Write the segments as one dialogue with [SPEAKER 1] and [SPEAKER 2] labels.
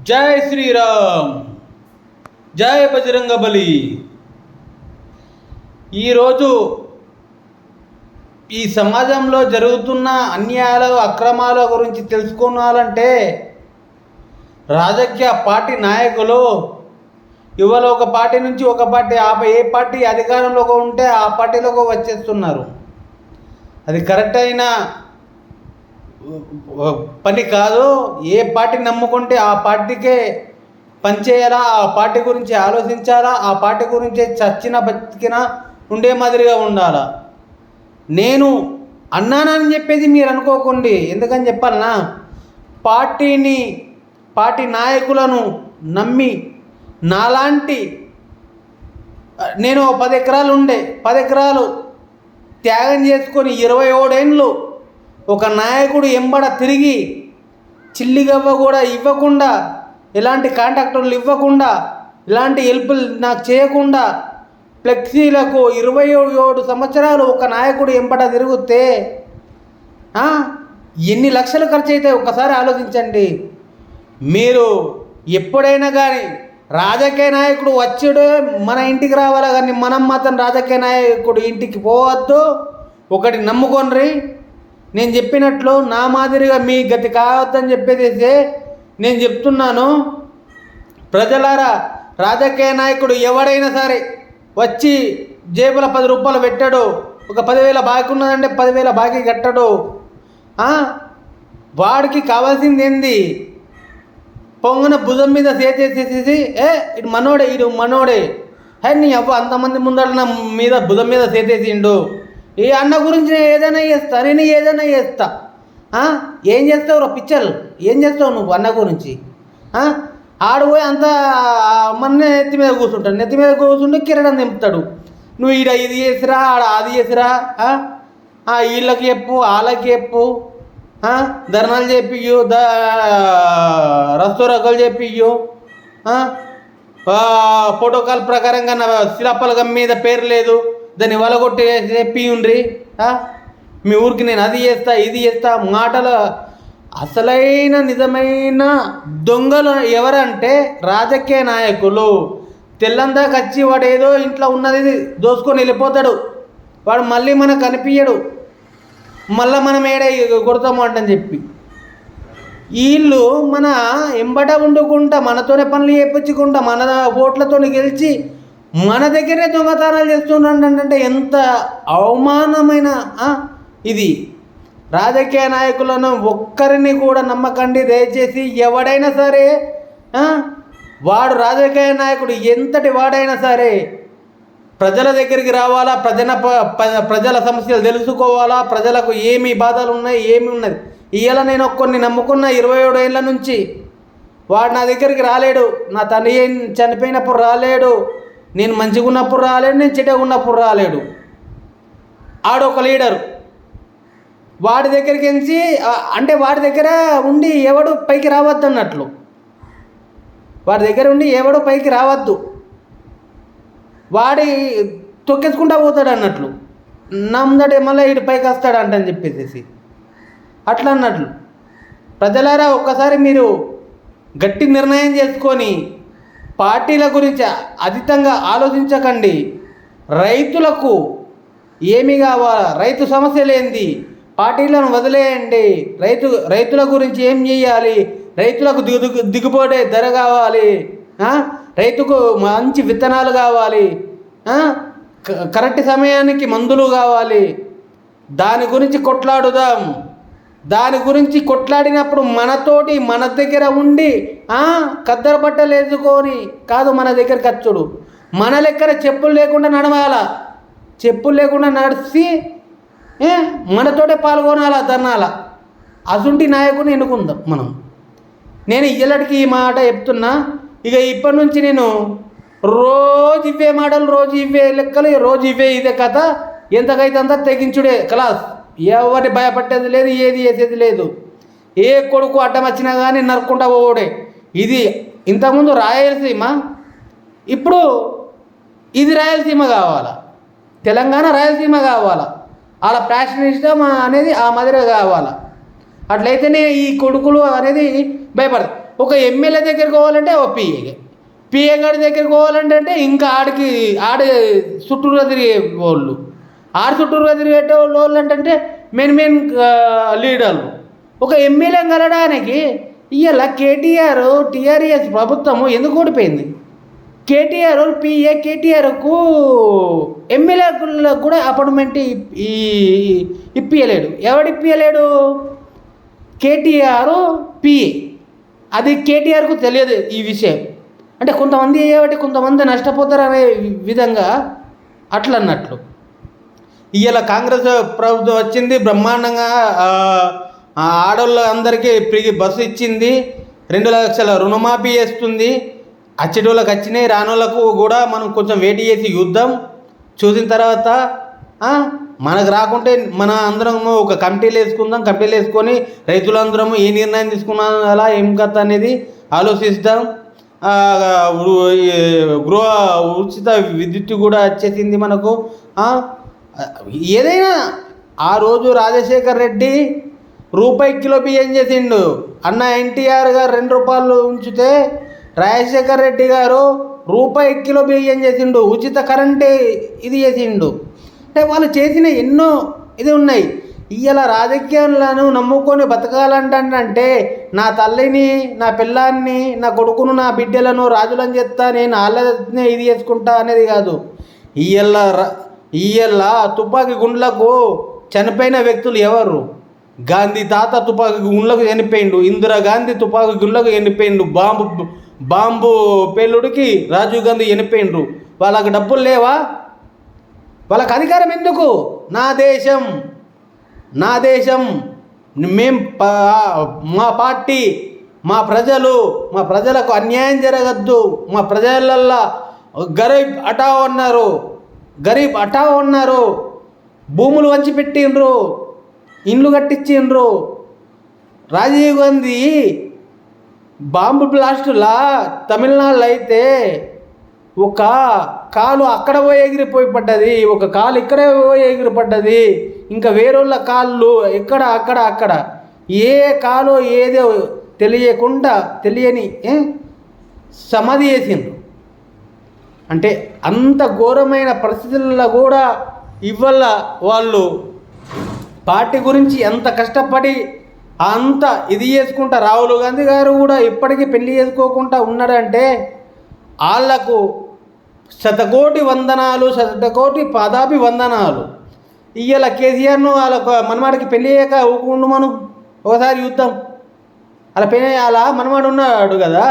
[SPEAKER 1] జై శ్రీరామ్, జై బజరంగబలి. ఈరోజు ఈ సమాజంలో జరుగుతున్న అన్యాయాలు అక్రమాల గురించి తెలుసుకోవాలంటే రాజకీయ పార్టీ నాయకులు ఇవాళ ఒక పార్టీ నుంచి ఒక పార్టీ ఏ పార్టీ అధికారంలోకి ఉంటే ఆ పార్టీలోకి వచ్చేస్తున్నారు. అది కరెక్ట్ అయిన పని కాదు. ఏ పార్టీని నమ్ముకుంటే ఆ పార్టీకే పనిచేయాలా, ఆ పార్టీ గురించి ఆలోచించాలా, ఆ పార్టీ గురించి చచ్చిన బతికినా ఉండే మాదిరిగా ఉండాలా. నేను అన్నానని చెప్పేది మీరు అనుకోకండి. ఎందుకని చెప్పాలనా, పార్టీ నాయకులను నమ్మి నాలాంటి నేను 10 ఎకరాలు ఉండే 10 ఎకరాలు త్యాగం చేసుకొని 21 ఏళ్ళు ఒక నాయకుడు ఎంబడ తిరిగి చిల్లిగవ్వ కూడా ఇవ్వకుండా, ఎలాంటి కాంట్రాక్టర్లు ఇవ్వకుండా, ఎలాంటి హెల్ప్లు నాకు చేయకుండా ఫ్లెక్సీలకు 27 సంవత్సరాలు ఒక నాయకుడు ఎంబడ తిరిగితే ఎన్ని లక్షలు ఖర్చు అవుతాయి ఒక్కసారి ఆలోచించండి. మీరు ఎప్పుడైనా కానీ రాజకీయ నాయకుడు వచ్చాడు మన ఇంటికి రావాలా, కానీ మనం మాత్రం రాజకీయ నాయకుడు ఇంటికి పోవద్దు. ఒకటి నమ్ముకోండి, నేను చెప్పినట్లు నా మాదిరిగా మీ గతి కావద్దని చెప్పేసి నేను చెప్తున్నాను. ప్రజలారా, రాజకీయ నాయకుడు ఎవడైనా సరే వచ్చి జేబులో 10 రూపాయలు పెట్టాడు, ఒక 10,000 బాకీ ఉన్నదంటే 10,000 బాకీ కట్టడు. వాడికి కావాల్సింది ఏంది? పొంగన భుజం మీద చేసేసేసి ఇడు మనోడే నీ అవ్వ అంతమంది ముందర నా మీద భుజం మీద చేసేసిండు. ఈ అన్న గురించి నేను ఏదైనా చేస్తా. ఏం చేస్తావు రా పిచ్చలు? ఏం చేస్తావు నువ్వు అన్న గురించి? ఆడిపోయి అంత మన నెత్తి మీద కూర్చుంటే కిరణం దింపుతాడు. నువ్వు ఈడ ఇది చేసిరా, ఆడ అది చేసిరా, వీళ్ళకి చెప్పు వాళ్ళకి చెప్పు, ధర్నాలు చేపియ్యు, రస్తోరకలు చేపియ్యు, ప్రోటోకాల్ ప్రకారంగా నా శిలాపలకం మీద పేరు లేదు దాన్ని వలగొట్టి చెప్పియుండ్రి. మీ ఊరికి నేను అది చేస్తా ఇది చేస్తా మాటలు. అసలైన నిజమైన దొంగలు ఎవరంటే రాజకీయ నాయకులు. తెల్లందాక వచ్చి వాడు ఏదో ఇంట్లో ఉన్నది దోసుకొని వెళ్ళిపోతాడు. వాడు మళ్ళీ మనకు కనిపించడు. మళ్ళీ మనం ఏడే కొడతాము అంటని చెప్పి వీళ్ళు మన ఎంబట వండుకుంటా మనతోనే పనులు చేయించుకుంటా మన ఓట్లతో గెలిచి మన దగ్గరే దొంగతనాలు చేస్తున్నాడంటే ఎంత అవమానమైన ఇది. రాజకీయ నాయకులను ఒక్కరిని కూడా నమ్మకండి దయచేసి. ఎవడైనా సరే వాడు రాజకీయ నాయకుడు ఎంతటి వాడైనా సరే ప్రజల దగ్గరికి రావాలా, ప్రజల సమస్యలు తెలుసుకోవాలా, ప్రజలకు ఏమి బాధలు ఉన్నాయి ఏమి ఉన్నది. ఇవాళ నేను కొన్ని నమ్ముకున్న 27 ఏళ్ళ నుంచి వాడు నా దగ్గరికి రాలేడు. నా తండ్రి చనిపోయినప్పుడు రాలేడు, నేను మంచిగా ఉన్నప్పుడు రాలేడు, నేను చెడ్డగా ఉన్నప్పుడు రాలేడు. ఆడొక లీడరు. వాడి దగ్గరికి ఎంచి అంటే వాడి దగ్గర ఉండి ఎవడు పైకి రావద్దు అన్నట్లు. వాడి దగ్గర ఉండి ఎవడు పైకి రావద్దు, వాడి తొక్కేసుకుంటా పోతాడు అన్నట్లు. నమ్మదటే మళ్ళీ వీడు పైకి వస్తాడు అంటని చెప్పేసి అట్లా అన్నట్లు. ప్రజలారా, ఒక్కసారి మీరు గట్టి నిర్ణయం చేసుకొని పార్టీల గురించి అధికంగా ఆలోచించకండి. రైతులకు ఏమి కావాలా, రైతు సమస్యలు ఏంది, పార్టీలను వదిలేయండి. రైతుల గురించి ఏం చేయాలి, రైతులకు దిగుబడి ధర కావాలి, రైతుకు మంచి విత్తనాలు కావాలి, కరెక్ట్ సమయానికి మందులు కావాలి. దాని గురించి కొట్లాడుదాం. దాని గురించి కొట్లాడినప్పుడు మనతోటి మన దగ్గర ఉండి కద్దర బట్టలు వేసుకొని కాదు మన దగ్గర ఖర్చుడు. మన లెక్కన చెప్పులు లేకుండా నడవాలా, చెప్పులు లేకుండా నడిచి మనతోటే పాల్గొనాలా ధర్నాలా. అసుంటి నాయకుని ఎన్నుకుందాం మనం. నేను ఇయ్యలడికి ఈ మాట చెప్తున్నా. ఇక ఇప్పటి నుంచి నేను రోజు ఇవే మాటలు, రోజు ఇవే లెక్కలు, రోజు ఇదే కథ. ఎంతకైతే అంతా తెగించుడే క్లాస్. ఎవరిని భయపట్టేది లేదు, ఏది చేసేది లేదు. ఏ కొడుకు అడ్డం వచ్చినా కానీ నరుక్కుంటా పోవడే. ఇది ఇంతకుముందు రాయలసీమ, ఇప్పుడు ఇది రాయలసీమ కావాలా, తెలంగాణ రాయలసీమ కావాలా. అలా ప్యాషనిజం అనేది ఆ మాదిరిగా కావాలా. అట్లయితేనే ఈ కొడుకులు అనేది భయపడతారు. ఒక ఎమ్మెల్యే దగ్గరికి పోవాలంటే ఓ పిఏ గారి దగ్గరికి పోవాలంటే ఇంకా ఆడ చుట్టూరుగా తిరిగే వాళ్ళు, చుట్టూరుగా తిరిగే వాళ్ళు అంటే మెయిన్ లీడర్లు. ఒక ఎమ్మెల్యే కలడానికి ఇవాళ కేటీఆర్ టీఆర్ఎస్ ప్రభుత్వము ఎందుకు ఓడిపోయింది? కేటీఆర్కు ఎమ్మెల్యేలకు కూడా అపాయింట్మెంట్ ఇప్పియలేడు. ఎవడు ఇప్పియలేడు? కేటీఆర్ పిఏ. అది కేటీఆర్కు తెలియదు ఈ విషయం. అంటే కొంతమంది ఏమంటే కొంతమంది నష్టపోతారు అనే విధంగా అట్లా అన్నట్లు. ఇవాళ కాంగ్రెస్ ప్రభుత్వం వచ్చింది, బ్రహ్మాండంగా ఆడవాళ్ళ అందరికీ ఫ్రీ బస్సు ఇచ్చింది, 2 లక్షల రుణమాఫీ చేస్తుంది. వచ్చేటోళ్ళకి వచ్చినాయి, రానోళ్ళకు కూడా మనం కొంచెం వెయిట్ చేసి చూద్దాం. చూసిన తర్వాత మనకు రాకుంటే మన అందరము ఒక కమిటీలు వేసుకొని రైతులందరము ఏ నిర్ణయం తీసుకున్నాం అలా ఏం కథ అనేది ఆలోచిస్తాం. గృహ ఉచిత విద్యుత్ కూడా వచ్చేసింది మనకు. ఏదైనా ఆ రోజు రాజశేఖర్ రెడ్డి ₹1 బియ్యం చేసిండు. అన్న ఎన్టీఆర్ గారు ₹2 ఉంచితే రాజశేఖర్ రెడ్డి గారు ₹1 బియ్యం చేసిండు. ఉచిత కరెంటే ఇది చేసిండు. అంటే వాళ్ళు చేసిన ఎన్నో ఇది ఉన్నాయి. ఇవాళ రాజకీయాలను నమ్ముకొని బతకాలంటే నా తల్లిని, నా పిల్లాన్ని, నా కొడుకును, నా బిడ్డలను రాజులని చెప్తా, నేను వాళ్ళనే ఇది చేసుకుంటా అనేది కాదు. ఇవాళ తుపాకీ గుండ్లకు చనిపోయిన వ్యక్తులు ఎవరు? గాంధీ తాత తుపాకీ గుండ్లకు చనిపోయిండు, ఇందిరాగాంధీ తుపాకీ గుండ్లకు చనిపోయిండు, బాంబు పేలుడికి రాజీవ్ గాంధీ చనిపోయిండ్రు. వాళ్ళకి డబ్బులు లేవా? వాళ్ళకి అధికారం ఎందుకు? నా దేశం మా పార్టీ, మా ప్రజలకు అన్యాయం జరగద్దు. మా ప్రజలల్లో గరీబ్ హఠావ్ అన్నారు. భూములు వంచి పెట్టిండ్రు, ఇండ్లు కట్టించిండ్రు. రాజీవ్ గాంధీ బాంబు బ్లాస్టులా తమిళనాడులో అయితే ఒక కాలు అక్కడ పోయి ఎగిరిపోయి పడ్డది, ఒక కాలు ఇక్కడే పోయి ఎగిరిపడ్డది, ఇంకా వేరేళ్ళ కాళ్ళు అక్కడ ఏ కాలో ఏదో తెలియని సమాధి చేసిండ్రు. అంటే అంత ఘోరమైన పరిస్థితుల్లో కూడా ఇవాళ వాళ్ళు పార్టీ గురించి ఎంత కష్టపడి అంత ఇది చేసుకుంటా, రాహుల్ గాంధీ గారు కూడా ఇప్పటికీ పెళ్లి చేసుకోకుండా ఉన్నారంటే వాళ్లకు శతకోటి పాదాభివందనాలు. ఇవాళ కేసీఆర్ను వాళ్ళకు మనమాడికి పెళ్ళి అయ్యాక ఊకుండు మనం ఒకసారి చూద్దాం. అలా మనమాడు ఉన్నాడు కదా,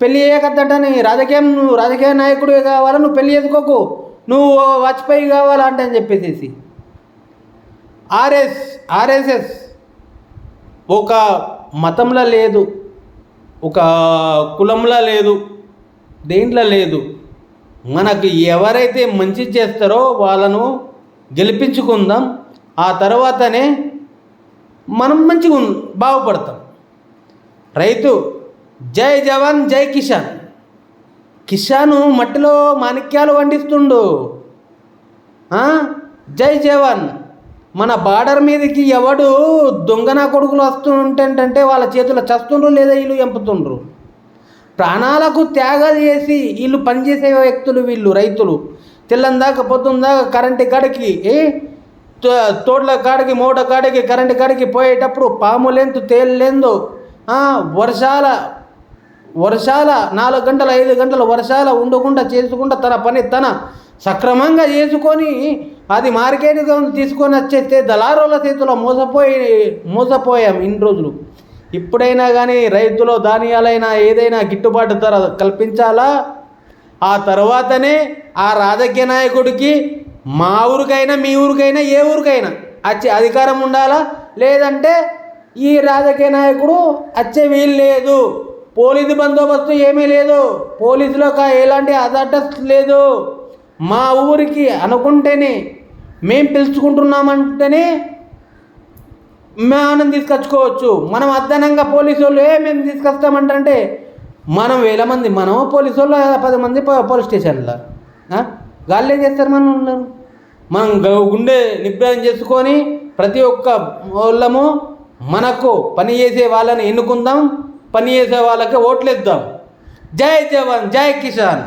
[SPEAKER 1] పెళ్ళి అయ్యాకద్దంటే రాజకీయ నాయకుడు కావాలా, నువ్వు పెళ్ళి చేసుకోకు, నువ్వు వాజ్పేయి కావాలంటే అని చెప్పేసి ఆర్ఎస్ఎస్ ఒక మతంలో లేదు, ఒక కులంలో లేదు, దేంట్లో లేదు. మనకు ఎవరైతే మంచి చేస్తారో వాళ్ళను గెలిపించుకుందాం. ఆ తర్వాతనే మనం మంచిగా బాగుపడతాం. రైతు జై జవాన్ జై కిసాను మట్టిలో మాణిక్యాలు వండిస్తుండు. జై జవాన్. మన బార్డర్ మీదకి ఎవడు దొంగన కొడుకులు వస్తుంటే వాళ్ళ చేతులు చస్తుండ్రు లేదా వీళ్ళు ఎంపుతుండ్రు. ప్రాణాలకు త్యాగాలు చేసి వీళ్ళు పనిచేసే వ్యక్తులు వీళ్ళు రైతులు. తెల్లందాకా పొద్దుందాకా కరెంటు కాడికి తోటల కాడికి మూట కాడికి కరెంటు కాడికి పోయేటప్పుడు పాములేందు తేలిలేందు వర్షాల 4 గంటల 5 గంటల వర్షాల ఉండకుండా చేసుకుంటా తన పని తన సక్రమంగా చేసుకొని అది మార్కెట్గా తీసుకొని వచ్చేస్తే దళారుల చేతిలో మోసపోయాం ఇన్ని రోజులు. ఇప్పుడైనా కానీ రైతులు ధాన్యాలైనా ఏదైనా గిట్టుబాటు ధర కల్పించాలా. ఆ తర్వాతనే ఆ రాజకీయ నాయకుడికి మా ఊరికైనా మీ ఊరికైనా ఏ ఊరికైనా వచ్చే అధికారం ఉండాలా. లేదంటే ఈ రాజకీయ నాయకుడు వచ్చే వీలు లేదు. పోలీసు బందోబస్తు ఏమీ లేదు, పోలీసులకు ఎలాంటి అథారిటీ లేదు. మా ఊరికి అనుకుంటేనే మేము పిలుచుకుంటున్నామంటేనే మనం తీసుకొచ్చుకోవచ్చు. మనం అదనంగా పోలీసు వాళ్ళు మేము తీసుకొస్తామంటే మనం 1000 మంది, మనం పోలీసు వాళ్ళు 10 మంది పోలీస్ స్టేషన్లో గాళ్ళు ఏం చేస్తారు? మనం గుండె నిబ్బరం చేసుకొని ప్రతి ఒక్క వాళ్ళము మనకు పని చేసే వాళ్ళని ఎన్నుకుందాం. పని చేసే వాళ్ళకి ఓట్లేద్దాం. జై జవాన్ జై కిసాన్.